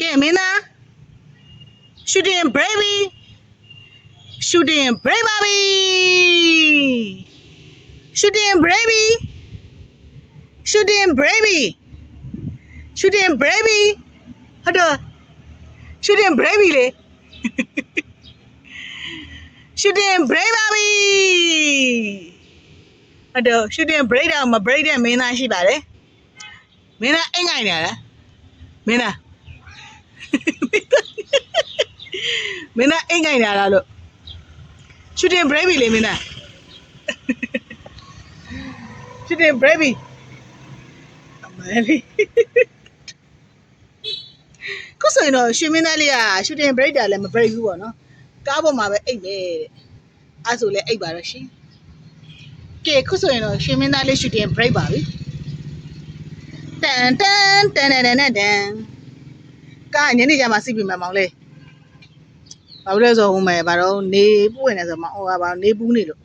ကဲမင်းသား shooting baby shooting baby shooting baby shooting baby shooting baby ဟုတ်တော့ shooting baby လေ shooting baby ဟုတ်တော့ shooting break တော့မ break တဲ့မင်းသားရှိပါတယ်မင်းသားအိမ်ငိုင်နေလားမင်းသားမင်းသားအိမ်ငိုင်နေလားလို့ shooting baby လေမင်းသား shooting baby အမလေးခုဆိုရင်တော့ရှင်မင်းသားလေးက shooting break တာလည်းမ break ဘူးပေါ့နော်ကားပေါ်မှာပဲအိတ်တယ်အဲ့ဆိုလဲအိတ်ပါတော့ရှင်ကဲခုဆိုရင်တော့ရှင်မင်းသားလေး shooting break ပါပြီတန်တန်တန်တန်တန်တန်ကားညနေကျမှစီးပြီးမှမောင်လေးဘာလို့လဲဆိုဟိုမဲ့ဘာတော့နေပူနေဆိုမှဟိုကဘာနေပူးနေလို့